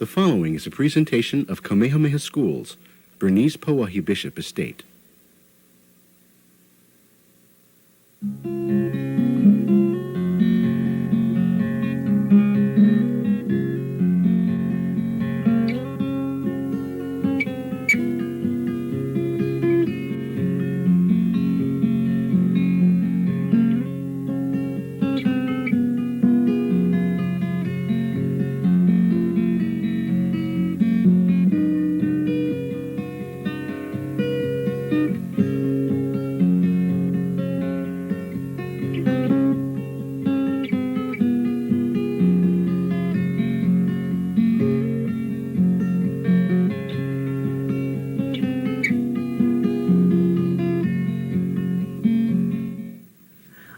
The following is a presentation of Kamehameha Schools, Bernice Pauahi Bishop Estate.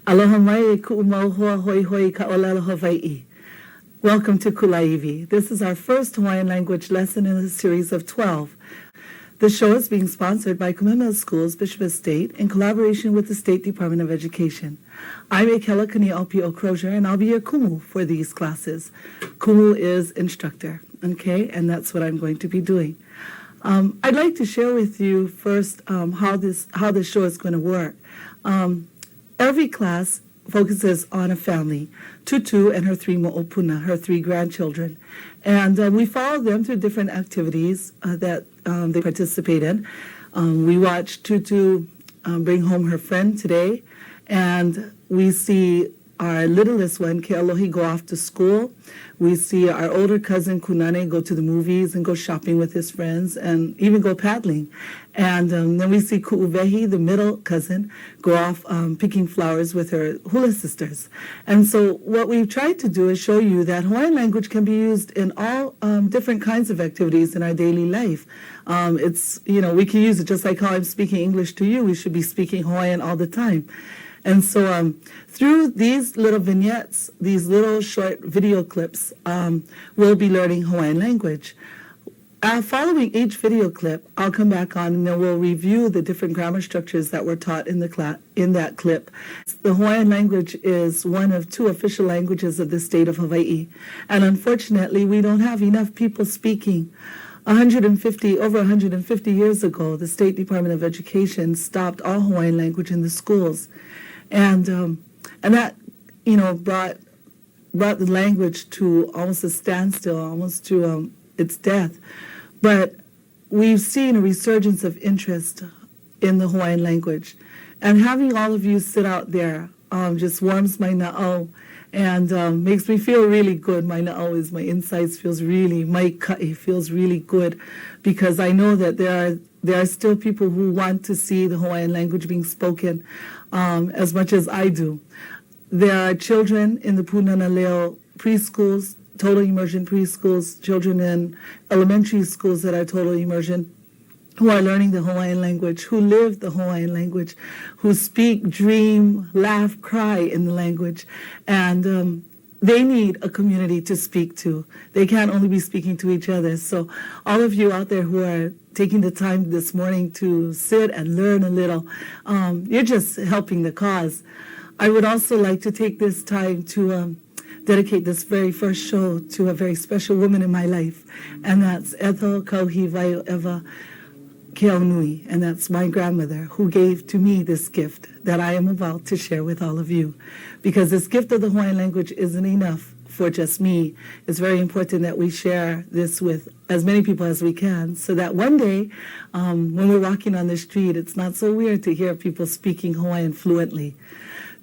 Aloha mai ku'umauhoa hoi hoi ka'olelo Hawai'i. Welcome to Kulāiwi. This is our first Hawaiian language lesson in a series of 12. The show is being sponsored by Kamehameha Schools, Bishop Estate, in collaboration with the State Department of Education. I'm Akela Kani'aupio Crozier, and I'll be your kumu for these classes. Kumu is instructor, okay? And that's what I'm going to be doing. I'd like to share with you first how this show is going to work. Every class focuses on a family, Tutu and her three mo'opuna, her three grandchildren. And we follow them through different activities that they participate in. We watch Tutu bring home her friend today, and we see our littlest one, Kealohi, go off to school. We see our older cousin, Kunane, go to the movies and go shopping with his friends and even go paddling. And then we see Ku'uwehi, the middle cousin, go off picking flowers with her hula sisters. And so what we've tried to do is show you that Hawaiian language can be used in all different kinds of activities in our daily life. We can use it just like how I'm speaking English to you. We should be speaking Hawaiian all the time. And so through these little vignettes, these little short video clips, we'll be learning Hawaiian language. Following each video clip, I'll come back on and then we'll review the different grammar structures that were taught in that clip. The Hawaiian language is one of two official languages of the state of Hawaii. And unfortunately, we don't have enough people speaking. Over 150 years ago, the State Department of Education stopped all Hawaiian language in the schools. And that, brought the language to almost a standstill, almost to its death. But we've seen a resurgence of interest in the Hawaiian language. And having all of you sit out there just warms my na'au and makes me feel really good. My na'au is, my insides feels really, my ka'i feels really good, because I know that there are still people who want to see the Hawaiian language being spoken as much as I do. There are children in the Punana Leo preschools, total immersion preschools, children in elementary schools that are total immersion, who are learning the Hawaiian language, who live the Hawaiian language, who speak, dream, laugh, cry in the language. And they need a community to speak to. They can't only be speaking to each other. So all of you out there who are taking the time this morning to sit and learn a little, you're just helping the cause. I would also like to take this time to dedicate this very first show to a very special woman in my life, and that's Ethel Kauhi Eva Keaunui, and that's my grandmother, who gave to me this gift that I am about to share with all of you. Because this gift of the Hawaiian language isn't enough for just me. It's very important that we share this with as many people as we can, so that one day, when we're walking on the street, it's not so weird to hear people speaking Hawaiian fluently.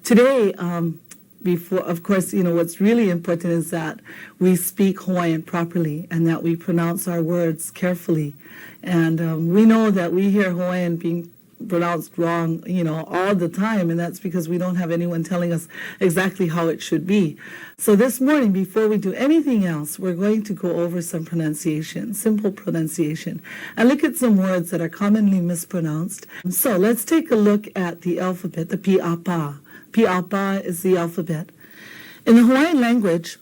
Today, of course, what's really important is that we speak Hawaiian properly and that we pronounce our words carefully. And we know that we hear Hawaiian being pronounced wrong, all the time, and that's because we don't have anyone telling us exactly how it should be. So this morning, before we do anything else, we're going to go over some pronunciation, simple pronunciation, and look at some words that are commonly mispronounced. So let's take a look at the alphabet, the pi'apa. Pi'apa is the alphabet. In the Hawaiian language,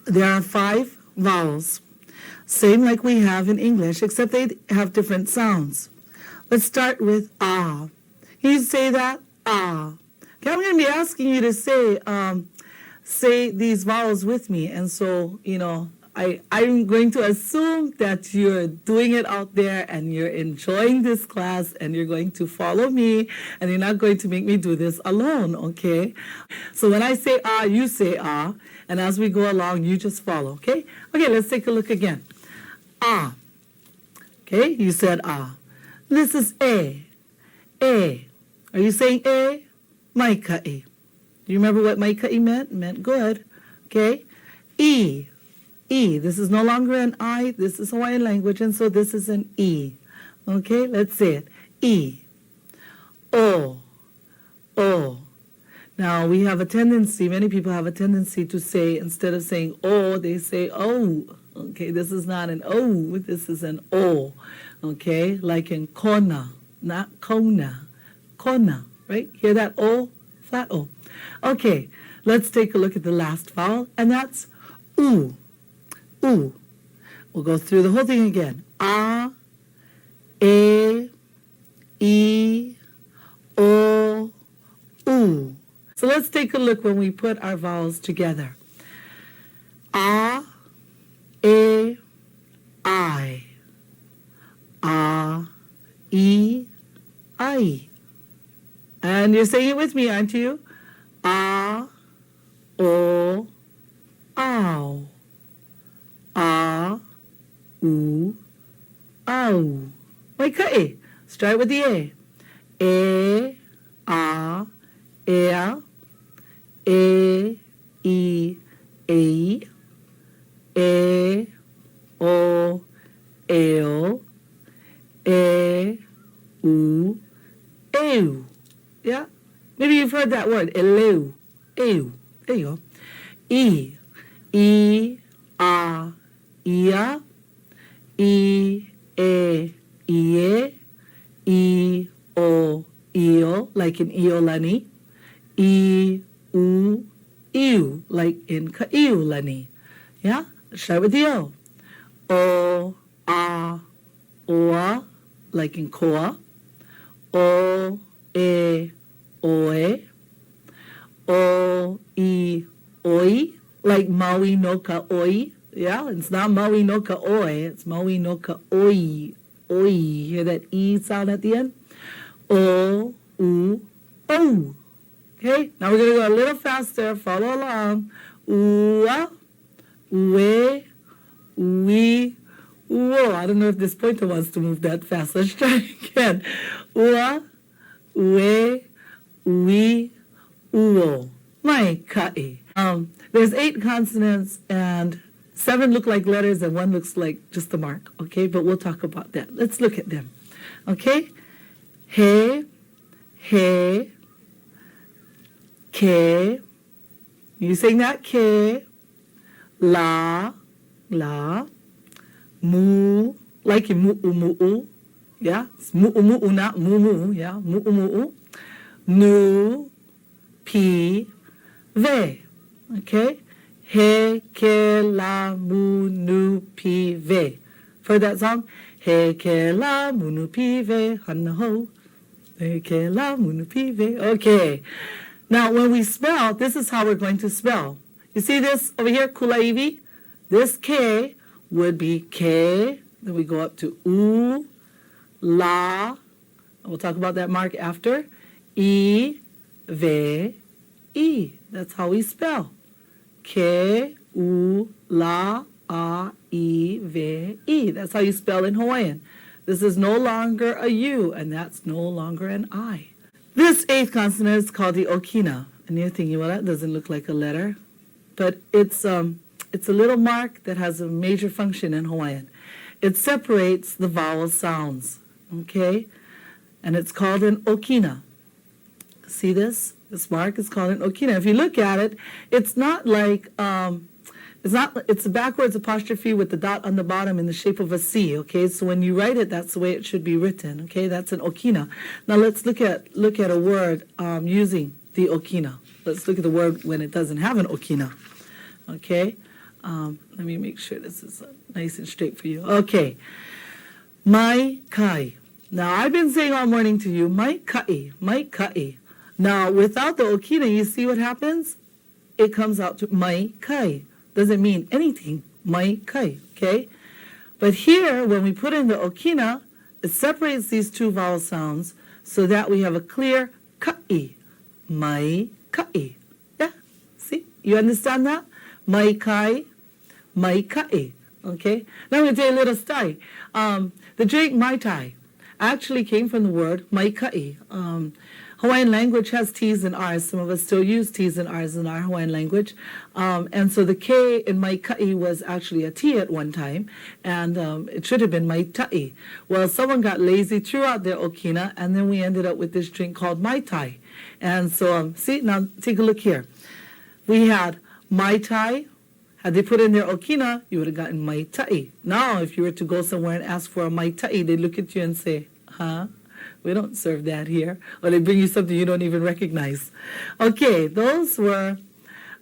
there are 5 vowels, same like we have in English, except they have different sounds. Let's start with ah. Can you say that? Ah. Okay, I'm going to be asking you to say these vowels with me. And so, I'm going to assume that you're doing it out there and you're enjoying this class and you're going to follow me and you're not going to make me do this alone, okay? So when I say ah, you say ah, and as we go along, you just follow, okay? Okay, let's take a look again. Ah. Okay, you said ah. This is a. A. Are you saying a? Maikai. Do you remember what maikai meant? It meant good. Okay. E. E. This is no longer an I. This is Hawaiian language, and so this is an E. Okay, let's say it. E. O. O. Now, we have a tendency, many people have a tendency to say, instead of saying O, they say O. Okay, this is not an O, this is an O. Okay, like in kona, not kona. Kona, right? Hear that O? Flat O. Okay, let's take a look at the last vowel, and that's U. U. We'll go through the whole thing again. A, E, E, O, U. So let's take a look when we put our vowels together. A, E, I. A, E, I. And you're saying it with me, aren't you? A, O, ow. A, U, ow. Okay, let's try it with the A. E, A, ea, e, I, ei, e, o, eo, e, u, eu. Yeah? Maybe you've heard that word, eleu, eu. There you go. I, a, ia, I, e, ie, I, o, io, like in Iolani. I, u, iu, like in Kaiulani. Yeah? Let's start with the O. O, a, oa, like in Koa. O, e, oe. O, I, oi, like Maui no ka oi. Yeah? It's not Maui no ka oi, it's Maui no ka oi. Oi. Hear that E sound at the end? O, u, o. Okay, now we're going to go a little faster. Follow along. Ua, ue, ui, uo. I don't know if this pointer wants to move that fast. Let's try again. Ua, ue, ui, uo. My kai. There's 8 consonants and 7 look like letters and 1 looks like just a mark. Okay, but we'll talk about that. Let's look at them. Okay, he, he. Ke, you saying that? Ke, la, la, mu, like in mu'u, yeah, it's mu'u, not mu, yeah, mu'u, nu, pi, ve, okay, he, ke, la, mu, nu, pi, ve. For that song, he, ke, la, mu, nu, pi, ve, hanna ho, he, ke, la, mu, nu, pi, ve, okay. Now, when we spell, this is how we're going to spell. You see this over here, Kulāiwi? This K would be K. Then we go up to U, La. We'll talk about that mark after. I, Ve, I. That's how we spell. K, U, La, A, I, Ve, I. That's how you spell in Hawaiian. This is no longer a U, and that's no longer an I. This 8th consonant is called the okina. And you're thinking, well, that doesn't look like a letter. But it's a little mark that has a major function in Hawaiian. It separates the vowel sounds, okay? And it's called an okina. See this? This mark is called an okina. If you look at it, it's not like, it's a backwards apostrophe with the dot on the bottom in the shape of a C, okay? So when you write it, that's the way it should be written, okay? That's an okina. Now let's look at a word using the okina. Let's look at the word when it doesn't have an okina, okay? Let me make sure this is nice and straight for you. Okay, mai kai. Now I've been saying all morning to you, mai kai, mai kai. Now without the okina, you see what happens? It comes out to mai kai. Doesn't mean anything. mai kai, okay? But here, when we put in the okina, it separates these two vowel sounds so that we have a clear kai, mai kai. Yeah, see? You understand that? Mai kai, okay? Now I'm going to tell you a little story. The drink Mai Tai actually came from the word mai kai. Hawaiian language has T's and R's. Some of us still use T's and R's in our Hawaiian language. And so the K in mai kai was actually a T at one time, and it should have been mai tai. Well, someone got lazy, threw out their okina, and then we ended up with this drink called Mai Tai. And so, see, now take a look here. We had Mai Tai. Had they put in their okina, you would have gotten Mai Tai. Now, if you were to go somewhere and ask for a Mai Tai, they'd look at you and say, huh? We don't serve that here. Or they bring you something you don't even recognize. Okay, those were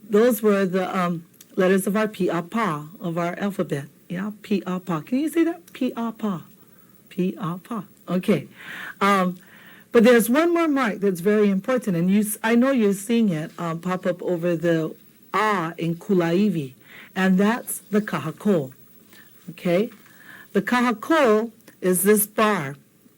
the letters of our P-A-Pa, of our alphabet. Yeah, P-A-Pa. Can you say that? P-A-Pa. P-A-Pa. Okay. But there's one more mark that's very important, and I know you're seeing it pop up over the A in Kulāiwi, and that's the kahako. Okay? The kahako is this bar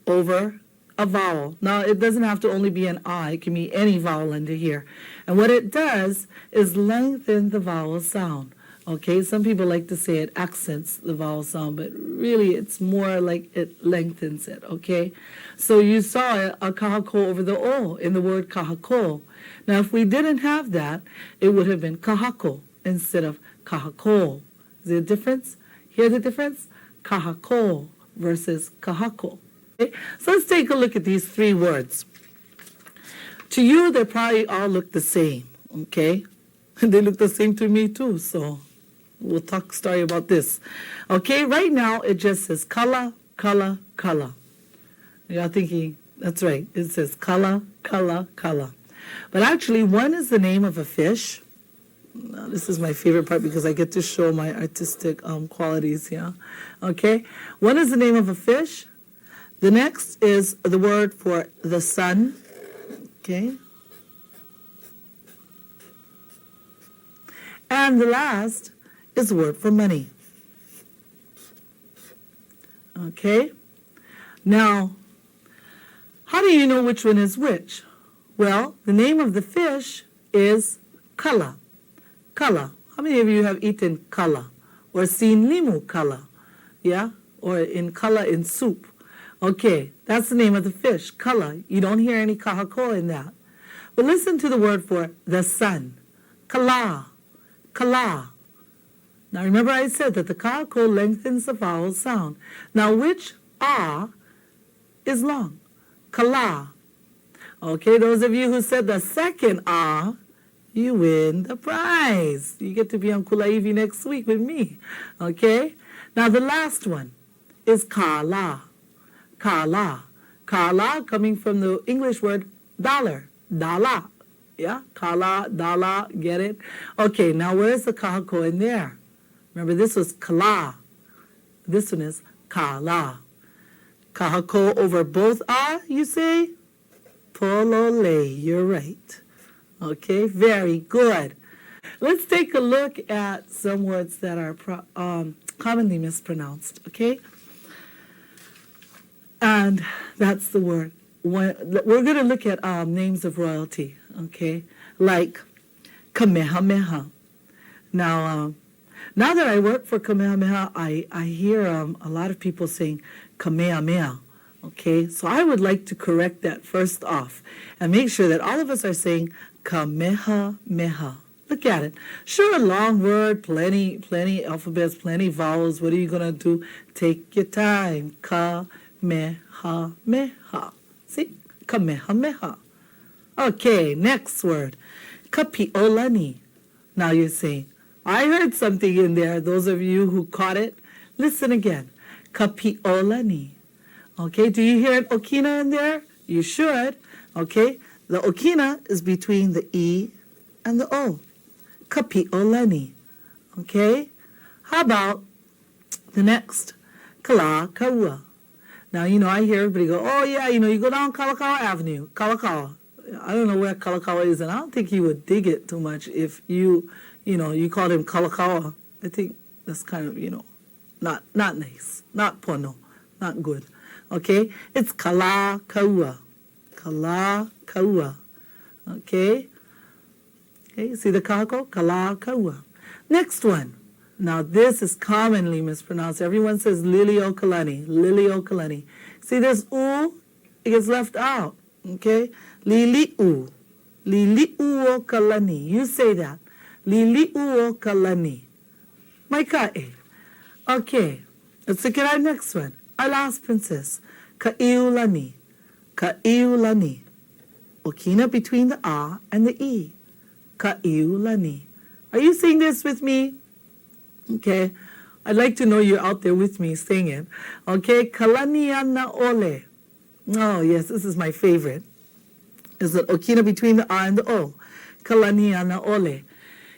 over a vowel. Now, it doesn't have to only be an I. It can be any vowel under here. And what it does is lengthen the vowel sound. Okay? Some people like to say it accents the vowel sound, but really it's more like it lengthens it. Okay? So you saw a kahako over the O in the word kahako. Now, if we didn't have that, it would have been kahako instead of kahako. Is there a difference? Hear the difference? Kahako versus kahako. Okay? So let's take a look at these three words. To you, they probably all look the same, okay? They look the same to me too, so we'll talk story about this. Okay, right now it just says kala, kala, kala. You're thinking, that's right, it says kala, kala, kala. But actually, one is the name of a fish. Now, this is my favorite part because I get to show my artistic qualities here. Okay, one is the name of a fish. The next is the word for the sun, okay? And the last is the word for money. Okay? Now, how do you know which one is which? Well, the name of the fish is kala. Kala. How many of you have eaten kala or seen limu kala? Yeah? Or in kala in soup. Okay, that's the name of the fish, kala. You don't hear any kahako in that. But listen to the word for the sun. Kala. Kala. Now remember I said that the kahako lengthens the vowel sound. Now which ah is long? Kala. Okay, those of you who said the second ah, you win the prize. You get to be on Kulāiwi next week with me. Okay? Now the last one is kala. Kala. Kala coming from the English word dollar. Dala. Yeah? Kala, dala, get it? Okay, now where's the kahako in there? Remember, this was kala. This one is kala. Kahako over both ah, you say? Polole, you're right. Okay, very good. Let's take a look at some words that are commonly mispronounced, okay? And that's the word. We're going to look at names of royalty, okay? Like Kamehameha. Now that I work for Kamehameha, I hear a lot of people saying Kamehameha, okay? So I would like to correct that first off and make sure that all of us are saying Kamehameha. Look at it. Sure, a long word, plenty alphabets, plenty vowels. What are you going to do? Take your time. Kamehameha. See? Kamehameha. Okay, next word. Kapiolani. Now you're saying, I heard something in there. Those of you who caught it, listen again. Kapiolani. Okay, do you hear an okina in there? You should. Okay, the okina is between the E and the O. Kapiolani. Okay, how about the next? Kalakaua. Now, I hear everybody go, oh, yeah, you go down Kalakaua Avenue, Kalakaua. I don't know where Kalakaua is, and I don't think he would dig it too much if you called him Kalakaua. I think That's kind of, not nice, not pono, not good. Okay? It's kala kaua. Kala kaua. Okay? Okay, you see the kako? Kala kaua. Next one. Now this is commonly mispronounced. Everyone says liliokalani, liliokalani. See this u, it gets left out. Okay? Liliu. Liliu kalani. You say that. Liliu kalani. Maikae. Okay. Let's look at our next one. Our last princess. Kaiulani. Kaiulani. Okina between the a and the e. Kaiulani. Are you saying this with me? Okay. I'd like to know you're out there with me saying it. Okay. Kalaniana ole. Oh, yes, this is my favorite. Is the okina between the a and the o. Kalaniana ole.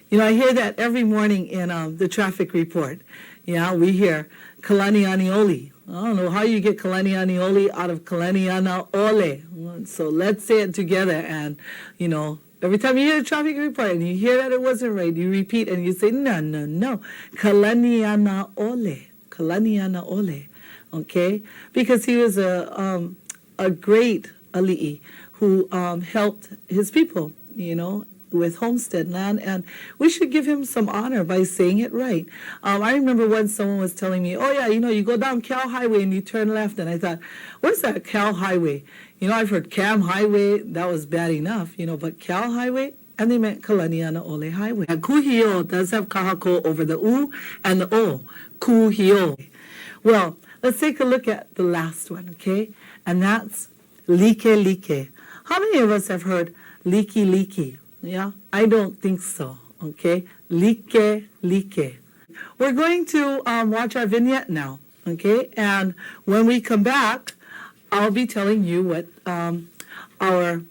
I hear that every morning in the traffic report. Yeah, we hear kalaniani oli. I don't know how you get kalaniani oli out of kalaniana ole. So let's say it together. And, every time you hear a traffic report and you hear that it wasn't right, you repeat and you say, no. Kalaniana ole. Kalaniana ole. Okay? Because he was a great ali'i who helped his people, with homestead land, and we should give him some honor by saying it right. I remember once someone was telling me, oh yeah, you go down Cal Highway and you turn left, and I thought, what's that Cal Highway? I've heard Cam Highway, that was bad enough, but Cal Highway, and they meant Kalaniana Ole Highway. And kuhio does have kahako over the u and the o, kuhio. Well, let's take a look at the last one, okay? And that's like. How many of us have heard leaky? Yeah, I don't think so. Okay, like. We're going to watch our vignette now. Okay, and when we come back, I'll be telling you what our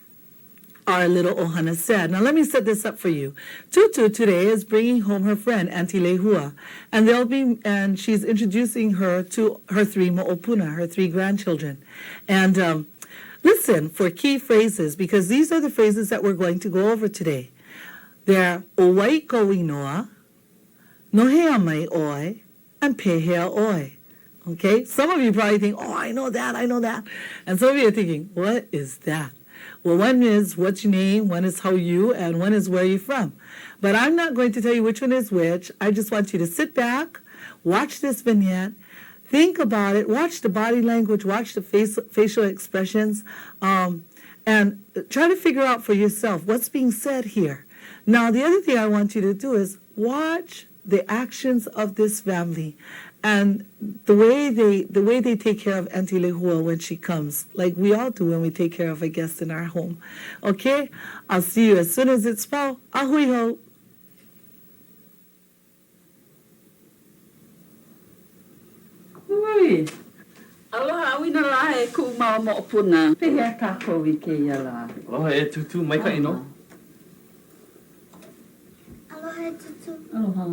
little Ohana said. Now let me set this up for you. Tutu today is bringing home her friend Auntie Lehua, and she's introducing her to her three mo'opuna, her three grandchildren, and. Listen for key phrases, because these are the phrases that we're going to go over today. They're owai koinoa, nohea mai oi, and pehea oi. Okay? Some of you probably think, oh, I know that. And some of you are thinking, what is that? Well, one is what's your name, one is how you, and one is where you're from. But I'm not going to tell you which one is which. I just want you to sit back, watch this vignette, think about it, watch the body language, watch the facial expressions, and try to figure out for yourself what's being said here. Now, the other thing I want you to do is watch the actions of this family and the way they take care of Auntie Lehua when she comes, like we all do when we take care of a guest in our home. Okay? I'll see you as soon as it's fall. Ahui ho. Oi. Aloha, wina la e ku mau mo'opuna. Pehea kako I ke ia la. Aloha e tutu, mai ka ino? Aloha tutu. Aloha.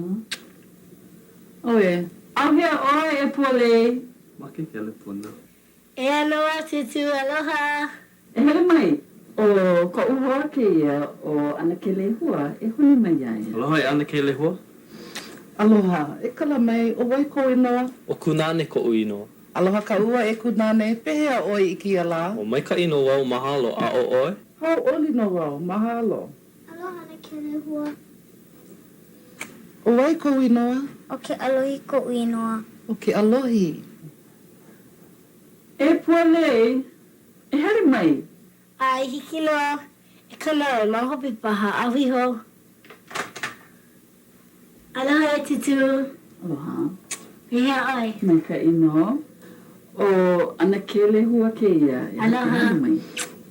Oe. Auhea oi e pole. Maki ke le puna. E aloha tutu, aloha. E hele mai. O ko uhoa ke ia o ana ke lehua e huni mai ai. Aloha e ana ke lehua? Aloha, e kala mai, o wai ko inoa. O kunane ko uino. Aloha ka ua e kunane, pehea oi I kia la. O mai ka ino wau mahalo a o oi? Hau oli no wau, mahalo. Aloha na ke lehua. O wai ko inoa, O ke alohi ko uinoa. o ke alohi. E pole. E hele mai. Ai hiki loa. E kana e mahopi paha, awi ho. Aloha tutu. Aloha. Pehea oi. Mai ka ino. O ana ke lehua ke ia. E Aloha. hele mai.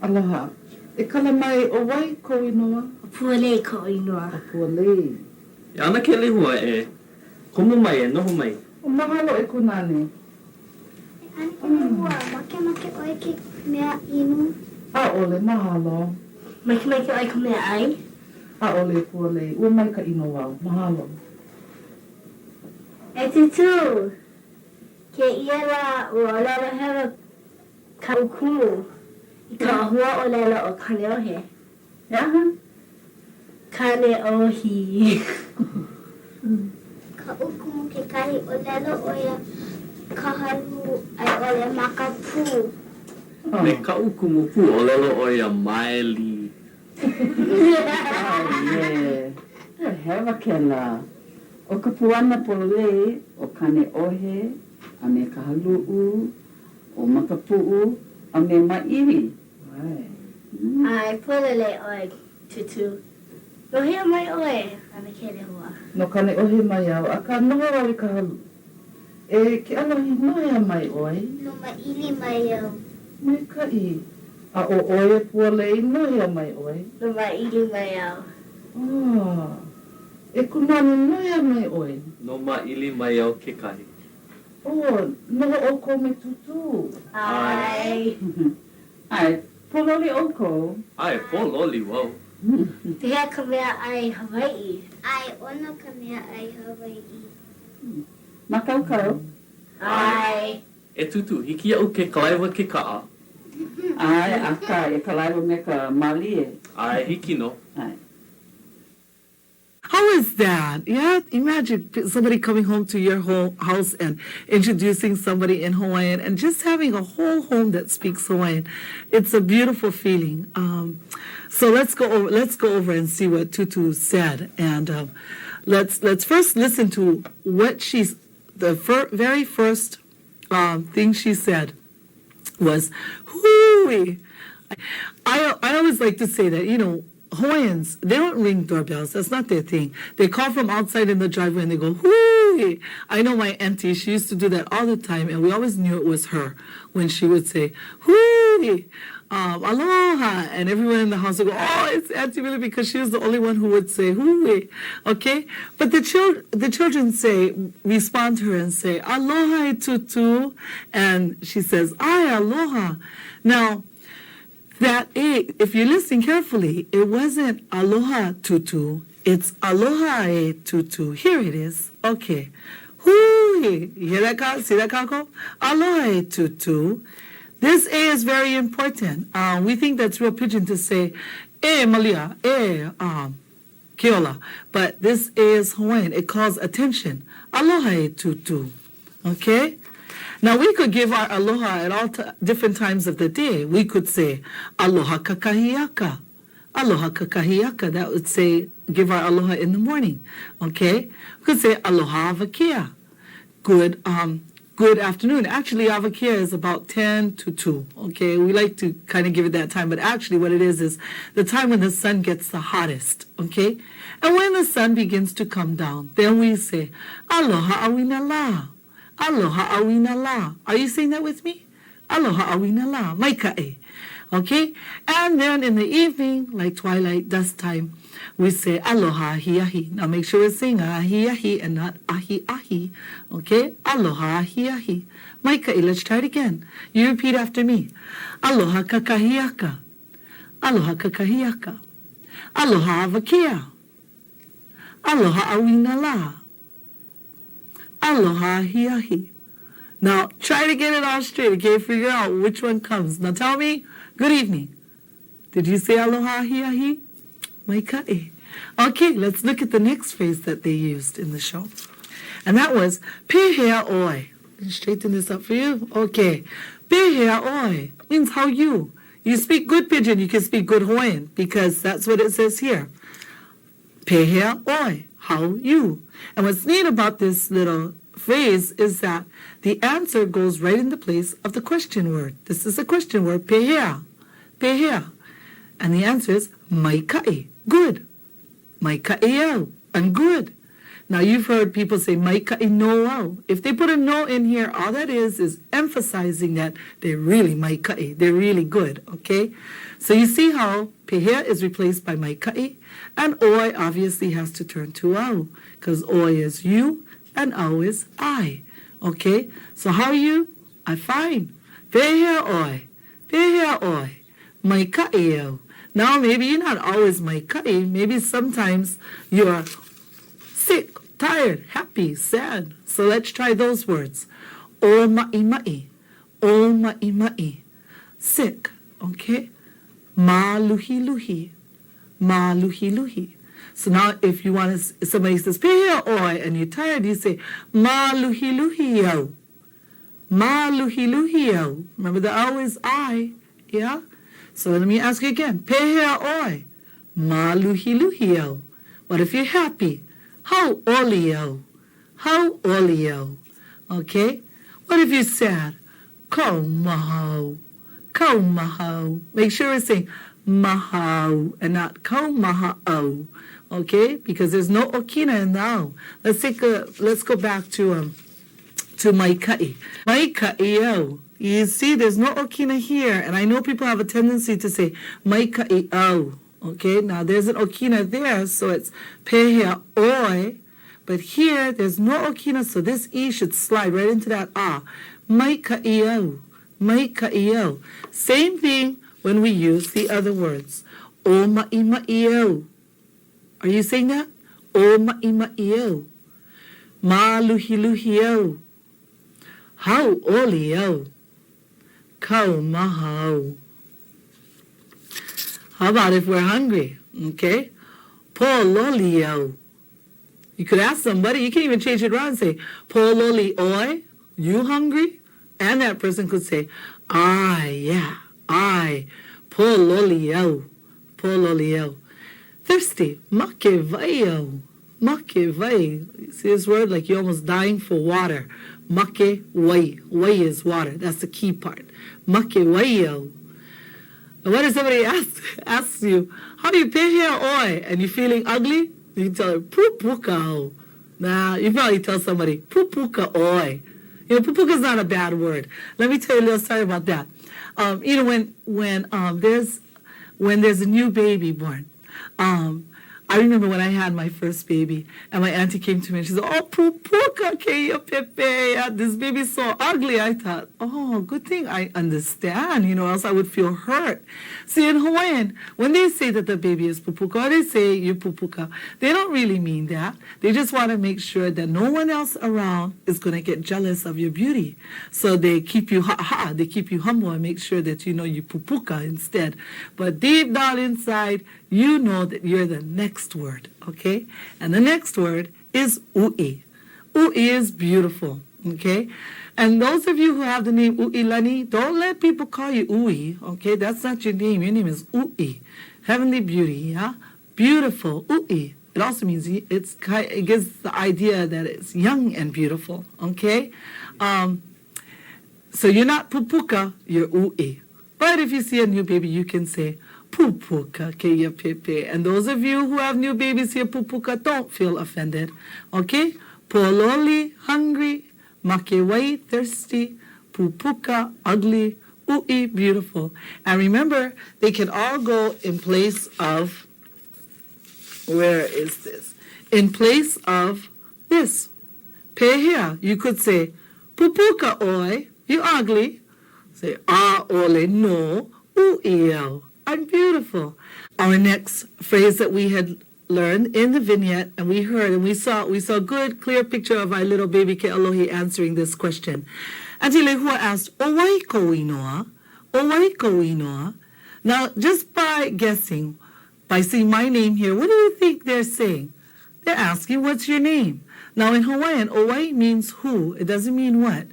Aloha. E kala mai, o wai ko inoa, O puale ko uinoa. a pualei. E ana ke lehua e kumu mai e noho mai. O mahalo e kunane. Ani ke lehua, make oi ke mea inu. A ole, mahalo. Make oi ko mea ai. A ole e pualei, ua mai ka ino wau, mahalo. E tutu. Ke ia la o lala hewa ka uku. I ka hua o lala o kane ohe. Yaha. Kane ohi. Ka uku Kekahi olelo o ia kahalu ai ole makapu. Me ka'u kumupu o lelo o ia maeli. Hewa kela. O ka puana pololei o kane ohe, a me kahalu'u, o makapu'u, a me ma'iwi. Ai polele oi tutu. Lohia mai oe ana kele hua. No kane ohe mai au, a ka noho au I ka halu. E ke alohi nohea mai oi, No maili mai au. mai kai. A o oe pua lei nohea mai oi. No maili mai au. Ah, e kumani nohea mai oi. No ma'ili mai au kekahi. Oh, noho o ko me tutu. Ai. Ai, pololi oko. Ai, pololi wau. Pia ka mea ai Hawai'i. Ai ono ka mea ai Hawai'i. Makaukau. Ai. E tutu, hiki au ke kalaiwa ke ka'a. Ai, aka, e kalaiwa me ka malie. Ai, hiki no. Ai. How is that? Yeah, imagine somebody coming home to your whole house and introducing somebody in Hawaiian and just having a whole home that speaks Hawaiian. It's a beautiful feeling. So let's go over and see what Tutu said, and let's first listen to what the very first thing she said was "hooey." I always like to say that, Hawaiians, they don't ring doorbells. That's not their thing. They call from outside in the driveway and they go, "hooey." I know my auntie, she used to do that all the time, and we always knew it was her when she would say, "hooey." Aloha, and everyone in the house would go, "Oh, it's Auntie Millie," because she was the only one who would say "hooey." Okay, but the children respond to her and say "aloha tutu," and she says "ai aloha." Now that if you're listening carefully, it wasn't "aloha tutu," it's "aloha tutu." Here it is. Okay, hooey. You hear that? See that, Kako? "Aloha tutu." This A is very important. We think that's real pidgin to say, Malia, Keola. But this A is Hawaiian. It calls attention. Aloha tutu. Okay? Now, we could give our aloha at all different times of the day. We could say, aloha kakahiaka. Aloha kakahiaka. That would say, give our aloha in the morning. Okay? We could say, aloha avakia. Good afternoon. Actually, avakia is about 10 to 2. Okay, we like to kind of give it that time, but actually what it is the time when the sun gets the hottest. Okay, and when the sun begins to come down, then we say, aloha awina la. Aloha awina la. Are you saying that with me? Aloha awina la. Maikae. Okay, and then in the evening, like twilight, dusk time, we say aloha ahi ahi. Now make sure we're saying ahi ahi and not ahi ahi. Okay? Aloha ahi ahi. Maikai, let's try it again. You repeat after me. Aloha kakahiaka. Aloha kakahiaka. Aloha avakia. Aloha awina la. Aloha ahi ahi. Now try to get it all straight. Okay? Figure out which one comes. Now tell me, good evening. Did you say aloha ahi ahi? Maikai. Okay, let's look at the next phrase that they used in the show. And that was, pehea oi. Straighten this up for you. Okay. Pehea oi means how you. You speak good pidgin, you can speak good Hawaiian, because that's what it says here. Pehea oi, how you. And what's neat about this little phrase is that the answer goes right in the place of the question word. This is a question word, pehea. Pehea. And the answer is maikai, good. Maikai, and good. Now you've heard people say maikai no. If they put a no in here, all that is emphasizing that they're really maikai, they're really good, okay? So you see how pehea is replaced by maikai, and oi obviously has to turn to au, because oi is you, and au is I, okay? So how are you? I'm fine. Pehea oi, maikai. Now, maybe you're not always maikai. Maybe sometimes you're sick, tired, happy, sad. So let's try those words. O ma'i. Sick, okay? Ma luhi. So now if you want to, somebody says, pehea oi, and you're tired, you say, ma luhi luhi yo. Ma luhi luhi yo. Remember the O is I, yeah? So let me ask you again. Pehea oi. Ma luhi luhi yo. What if you're happy? How oli yo. How oli yo. Okay? What if you're sad? Ko maho. Ko maho. Make sure it's saying maho and not ko mahao. Okay? Because there's no okina in the O. Let's go back to maikai. Maikai yo. You see, there's no okina here, and I know people have a tendency to say maikai o. Okay, now there's an okina there, so it's pehea oi, but here there's no okina, so this e should slide right into that ah. Maikai o, maikai o. Same thing when we use the other words. O ma'i ma'i o. Are you saying that? O ma'i ma'i o. Ma luhi luhi o. How oli o. Ko maho. How about if we're hungry? Okay. Po lolio. You could ask somebody, you can even change it around and say, po loli oi, you hungry? And that person could say, I. Po lolio. Po lolio. Thirsty. Make vaio. Make vai. See this word? Like you're almost dying for water. Make wai. Wai is water. That's the key part. Make waio. And what if somebody asks you, how do you pehea oi? And you're feeling ugly? You can tell her, pupuka. Nah, you probably tell somebody, pupuka oi. You know, pupuka is not a bad word. Let me tell you a little story about that. You know, when there's a new baby born, I remember when I had my first baby, and my auntie came to me and she said, oh, pupuka keia pepe, this baby's so ugly. I thought, oh, good thing I understand, you know, else I would feel hurt. See, in Hawaiian, when they say that the baby is pupuka, or they say you pupuka, they don't really mean that. They just want to make sure that no one else around is going to get jealous of your beauty. So they keep you they keep you humble and make sure that you know you pupuka instead. But deep down inside, you know that you're the next word, okay? And the next word is ui. Ui is beautiful, okay? And those of you who have the name Uilani, don't let people call you Ui, okay? That's not your name. Your name is Ui. Heavenly beauty, yeah? Beautiful, Ui. It also means it gives the idea that it's young and beautiful, okay? So you're not pupuka, you're Ui. But if you see a new baby, you can say, pupuka keia pepe. And those of you who have new babies here, pupuka, don't feel offended. Okay? Pololi, hungry. Makewai, thirsty. Pupuka, ugly. Ui, beautiful. And remember, they can all go in place of, where is this? In place of this. Pehea. You could say, pupuka oi, you ugly. Say, ah ole no, uiel. I'm beautiful. Our next phrase that we had learned in the vignette, and we heard and we saw a good, clear picture of our little baby Ke'alohi answering this question. Auntie Lehua asked, "Owai koinoa, owai koinoa." Now, just by guessing, by seeing my name here, what do you think they're saying? They're asking, "What's your name?" Now, in Hawaiian, owai means who. It doesn't mean what.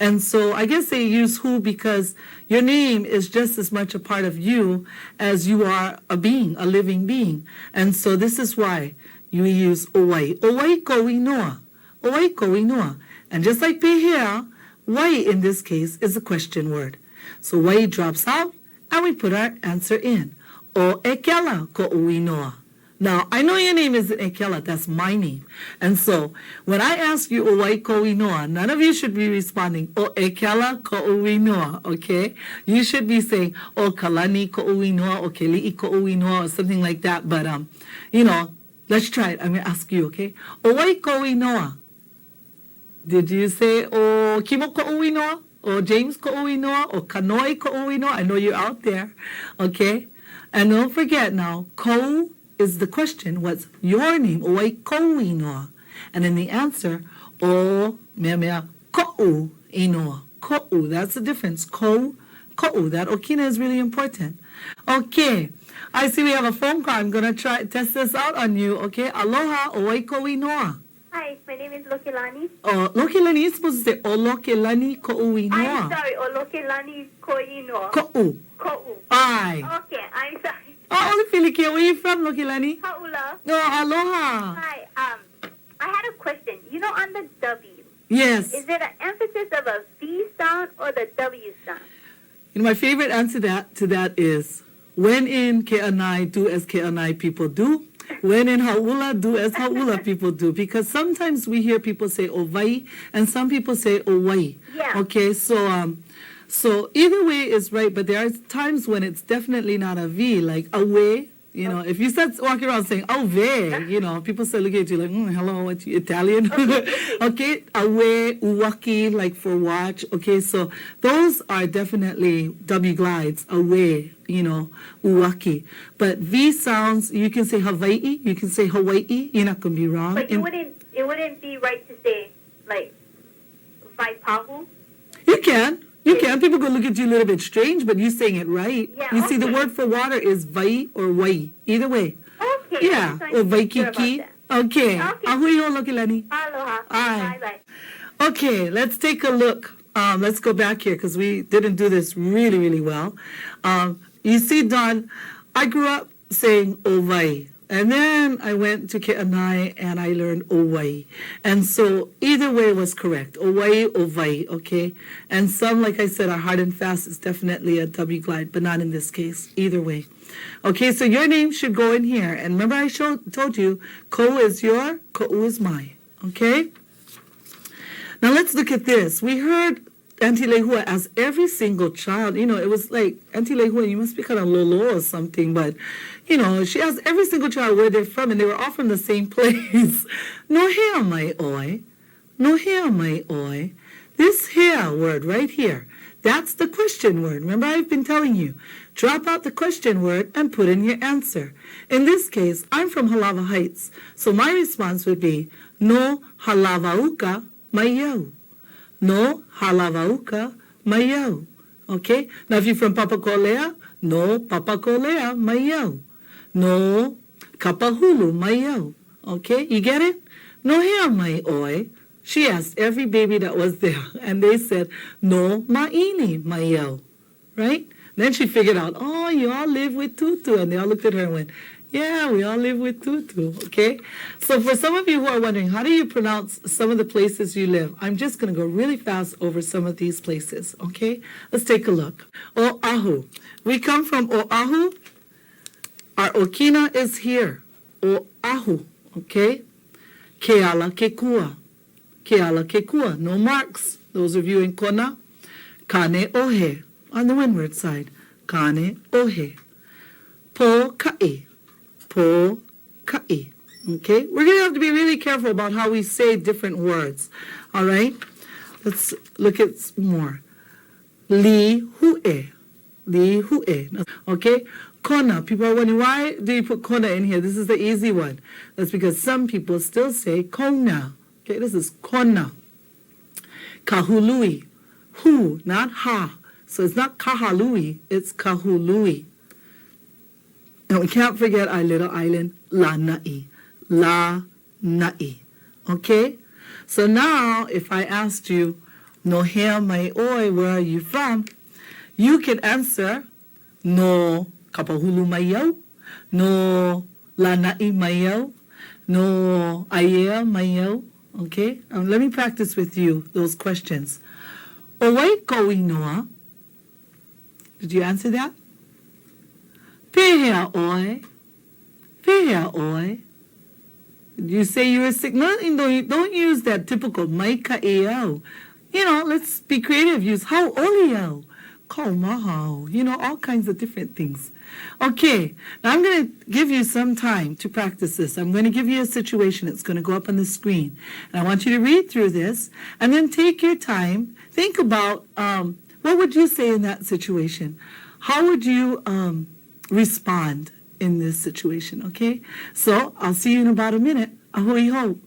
And so I guess they use who because your name is just as much a part of you as you are a being, a living being. And so this is why you use owai. Owai koinoa. Owai koinoa. And just like pehea, wai in this case is a question word. So wai drops out and we put our answer in. O ekela ko uinoa. Now, I know your name isn't Ekela, that's my name. And so, when I ask you, Owai ko inoa, none of you should be responding, O Ekela ko uinoa, okay? You should be saying, O Kalani ko uinoa, O Keli'i ko uinoa, or something like that. But, you know, let's try it. I'm going to ask you, okay? Owai ko inoa. Did you say, O Kimo ko uinoa? Or James ko uinoa? Or Kanoi ko uinoa? I know you're out there, okay? And don't forget now, ko is the question, what's your name? Owai ko'inoa. And then the answer, o mea ko'u inoa. Ko'u, that's the difference. Ko'u, that okina is really important. Okay. I see we have a phone call. I'm going to try test this out on you. Okay. Aloha, owaikowi noa. Hi, my name is Lokilani. Oh, Lokilani, you're supposed to say Olokilani ko'ui I'm noa. sorry, Olokilani Koino. Ko'u. Ko'u. Aye. Okay, I'm sorry. Oh, only Filiki. Where you from, Lokilani? Haula. Oh, aloha. Hi, I had a question. You know, on the W, Yes. is it an emphasis of a V sound or the W sound? You know, my favorite answer to that is, when in Ke'anai, do as Ke'anai people do. When in Hau'ula, do as Hau'ula people do. Because sometimes we hear people say Owai, and some people say Owai. Yeah. Okay, so either way is right, but there are times when it's definitely not a V, like away. You know, if you start walking around saying "ave," you know, people start looking at you like, "Hello, what you Italian?" Okay, "awe," "uwaki," like for watch. Okay, so those are definitely W glides. "Away," you know, "uwaki." But V sounds, you can say Hawaii, you can say Hawaii. You're not gonna be wrong. But it wouldn't be right to say like Vaipahu. You can. You can. People go look at you a little bit strange, but you're saying it right. Yeah, You see, the okay. word for water is vai or wai. Either way. Okay. Yeah. I'm Or trying to be sure vaikiki. about that. Okay. Okay. Ahui o Lokilani. Aloha. Aye. Bye-bye. Okay, let's take a look. Let's go back here because we didn't do this really, really well. You see, Don, I grew up saying Owai. And then I went to Ke'anai and I learned Owai. And so either way was correct. Owai, Owai, okay? And some, like I said, are hard and fast. It's definitely a W glide, but not in this case. Either way. Okay, so your name should go in here. And remember I told you, Ko is your, Ko'u is my. Okay? Now let's look at this. We heard Auntie Lehua as every single child. You know, it was like, Auntie Lehua, you must be kind of Lolo or something, but, you know, she asked every single child where they're from, and they were all from the same place. No hea mai oi. No hea mai oi. This hea word right here, that's the question word. Remember, I've been telling you, drop out the question word and put in your answer. In this case, I'm from Halawa Heights, so my response would be, no halavauka maiau. No halavauka maiau. Okay? Now, if you're from Papakolea, no Papakolea maiau. No kapahulu maiau. Okay? You get it? No hea mai oi. She asked every baby that was there, and they said, no maini maiau. Right? Then she figured out, oh, you all live with Tutu. And they all looked at her and went, yeah, we all live with Tutu, okay? So for some of you who are wondering, how do you pronounce some of the places you live? I'm just going to go really fast over some of these places, okay? Let's take a look. Oahu. We come from Oahu. Our Okina is here. Oahu, okay? Keala Kekua. Keala Kekua. No marks. Those of you in Kona. Kane Ohe. On the windward side. Kane Ohe. Po Ka'i. Po ka'i. Okay? We're going to have to be really careful about how we say different words. All right? Let's look at more. Li hu'e. Li hu'e. Okay? Kona. People are wondering, why do you put kona in here? This is the easy one. That's because some people still say kona. Okay? This is kona. Kahului. Hu, not ha. So it's not kahalui, it's kahului. And we can't forget our little island, Lanai. Lanai. Okay? So now, if I asked you, no hea mai oi, where are you from? You can answer, no kapahulu maiau, no Lanai maiau, no Aiea maiau. Okay? Let me practice with you those questions. Owai koinoa. Did you answer that? Pehea oi. Pehea oi. You say you're sick. No, don't use that typical maika eo. You know, let's be creative. Use how olio. Komahau. You know, all kinds of different things. Okay, now I'm going to give you some time to practice this. I'm going to give you a situation. It's going to go up on the screen. And I want you to read through this and then take your time. Think about what would you say in that situation? How would you respond in this situation, okay? So I'll see you in about a minute. Ahui ho.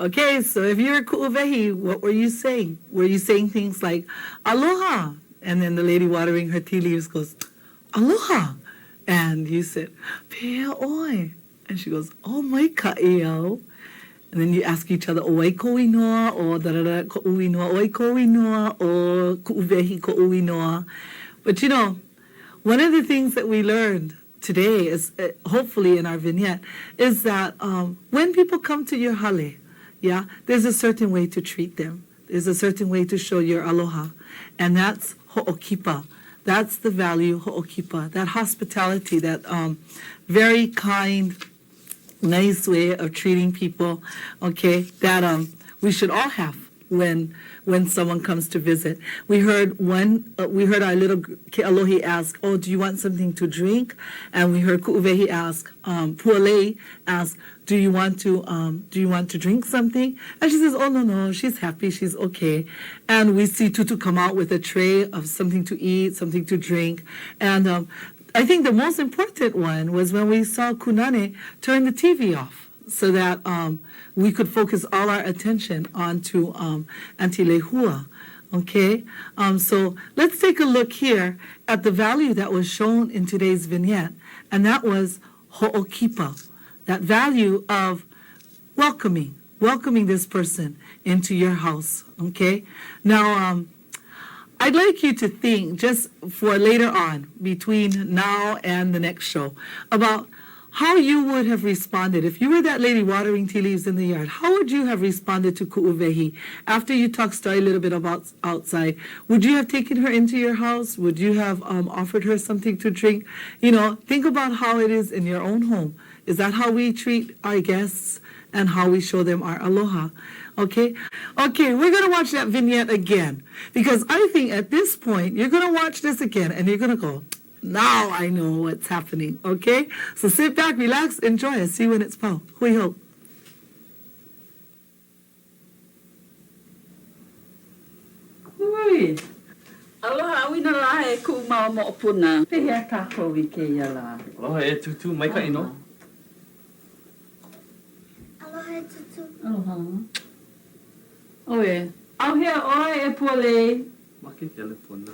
Okay, so if you're ku'uwehi, what were you saying? Were you saying things like, aloha? And then the lady watering her tea leaves goes, aloha. And you said, pea oi. And she goes, oh my ka'eo. And then you ask each other, oi ko'i noa, o da ko'ui noa, oi ko'i noa, o ku'uwehi ko'ui noa. But you know, one of the things that we learned today is, hopefully in our vignette, is that when people come to your hale, yeah, there's a certain way to treat them. There's a certain way to show your aloha. And that's ho'okipa. That's the value, ho'okipa, that hospitality, that very kind, nice way of treating people, okay, that we should all have when someone comes to visit. We heard our little Ke'alohi ask, oh, do you want something to drink? And we heard Ku'uwehi ask, Pualei ask, do you want to drink something? And she says, oh, no, she's happy, she's okay. And we see Tutu come out with a tray of something to eat, something to drink. And I think the most important one was when we saw Kunane turn the TV off, so that we could focus all our attention onto Auntie Lehua, okay? So let's take a look here at the value that was shown in today's vignette, and that was ho'okipa, that value of welcoming this person into your house, okay? Now, I'd like you to think, just for later on, between now and the next show, about how you would have responded. If you were that lady watering tea leaves in the yard, how would you have responded to ku'uwehi? After you talked story a little bit about outside, would you have taken her into your house? Would you have offered her something to drink? You know, think about how it is in your own home. Is that how we treat our guests and how we show them our aloha? Okay, we're going to watch that vignette again, because I think at this point, you're going to watch this again and you're going to go, now I know what's happening, okay? So sit back, relax, enjoy, and see when it's pau. Hui ho. Hui. Aloha, wina la e ku mau mo'opuna. Pehea kākou I ke ia la. Aloha e tutu, mai ka ino. Aloha tutu. Aloha. Oe. Au hea oe e puale. Maki ke le puna.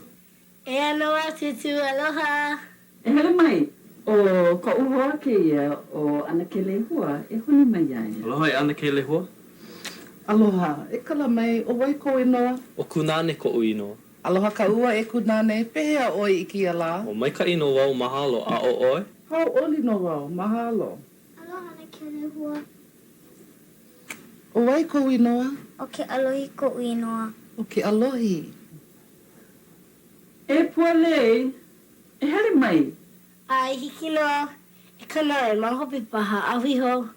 E anoa tutu, aloha. E hele mai. O ka uhoa ke ia o ana ke lehua. E honi mai ai. Aloha e ana ke lehua. Aloha, e kala mai, o wai ko inoa. O kunane ko uino. Aloha ka ua e kunane, pehea oi I ki ala. O mai ka ino wau mahalo a o oi. Hau oli no wau, mahalo. Aloha na ke lehua. O wai ko inoa, O ke alohi ko uinoa. o ke alohi. E puale. E hele mai. Ai hiki no e kana e mahopi paha awi ho.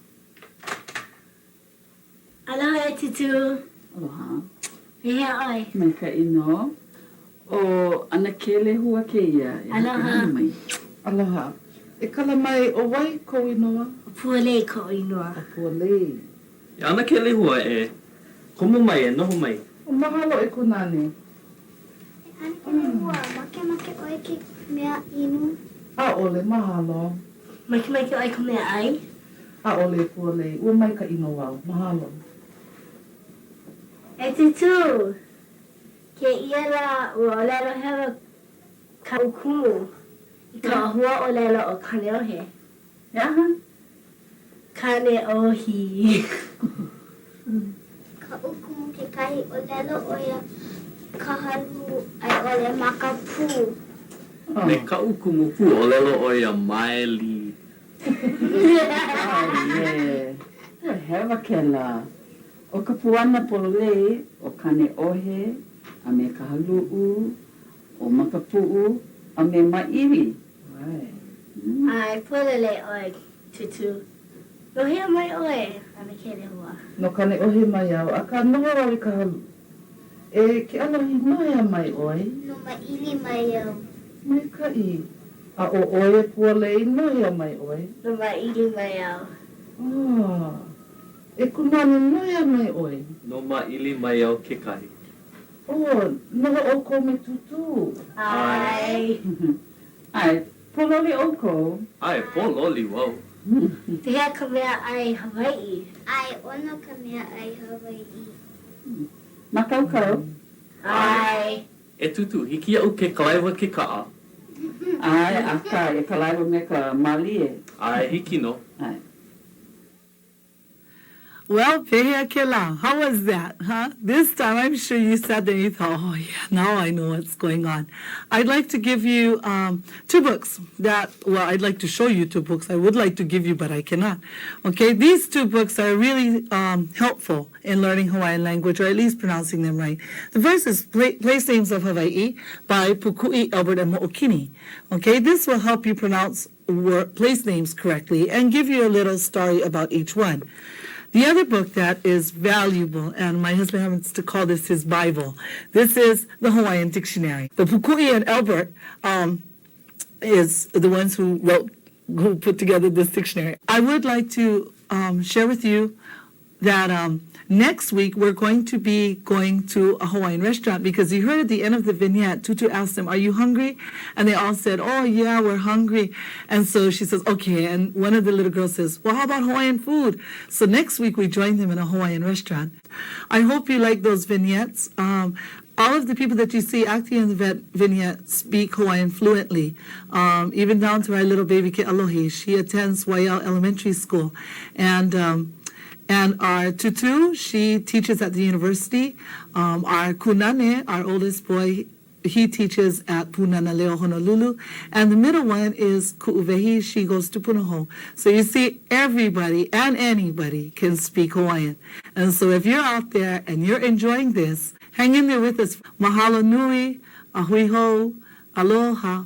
Aloha e tutu. Aloha. Pehea oi. Mai ka ino. O ana ke lehua ke ia. E Aloha. hele mai. Aloha, e kala mai, o wai ko inoa, O puale ko uinoa. o pualei. E ana ke lehua e komo mai e noho mai. O mahalo e kunane. Ani ke lehua, make oi ke mea inu. A ole, mahalo. Make oi ka mea ai. A ole pualei, ua mai ka ino wau, mahalo. E tutu. Ke ia la ua o lelo hewa ka ukumu. I ka hua o lelo o kane ohe. E aha. Kane ohi. Ka ukumu ke kahi o lelo o ia ka halu ai ole maka pū. Me ka ukumu pu o lelo o ia maeli. Oh, yeah. E hewa ke la. O ka puana pololei, o kane ohe, a me ka halu'u, o maka pu'u, a me ma'iwi. Right. Ai polele oi tutu. No hea mai oi. Ame ke lehua. No kane ohe mai au, a ka noho au I ka halu. E ke alohi nohea mai oi, No maili mai au. mai ka I. A o oe pualei nohea mai oi. No maili mai au. Ah, e kunane nohea mai oi. No ma ili mai au ke kahi. Oh, noho o ko me tutu. Ai. Ai, pololi oko. Ai, pololi wau. Pehea ka mea ai Hawai'i. Ai ono ka mea ai Hawai'i. Makaukau. Ai. E tutu, hiki au ke kalaiwa ke kaa. Ai, aka, e kalaiwa me ka malie. Ai, hiki no. Ai. Well, pehea ke la. How was that, huh? This time I'm sure you sat there and you thought, oh yeah, now I know what's going on. I'd like to give you 2 books I'd like to show you 2 books I would like to give you, but I cannot. Okay, these 2 books are really helpful in learning Hawaiian language, or at least pronouncing them right. The first is Place Names of Hawaii by Pukui, Albert, and Mo'okini. Okay, this will help you pronounce place names correctly and give you a little story about each one. The other book that is valuable, and my husband happens to call this his Bible, this is the Hawaiian Dictionary. The Pukui and Albert is the ones who put together this dictionary. I would like to share with you that next week we're going to be going to a Hawaiian restaurant, because you heard at the end of the vignette, Tutu asked them, are you hungry? And they all said, oh yeah, we're hungry. And so she says, okay. And one of the little girls says, well, how about Hawaiian food? So next week we join them in a Hawaiian restaurant. I hope you like those vignettes. All of the people that you see acting in the vignette speak Hawaiian fluently, even down to our little baby Ke Alohi. She attends Waiau Elementary School. And our Tutu, she teaches at the university. Our Kunane, our oldest boy, he teaches at Punanaleo, Honolulu. And the middle one is Ku'uwehi, she goes to Punahou. So you see, everybody and anybody can speak Hawaiian. And so if you're out there and you're enjoying this, hang in there with us. Mahalo nui, ahui ho, aloha.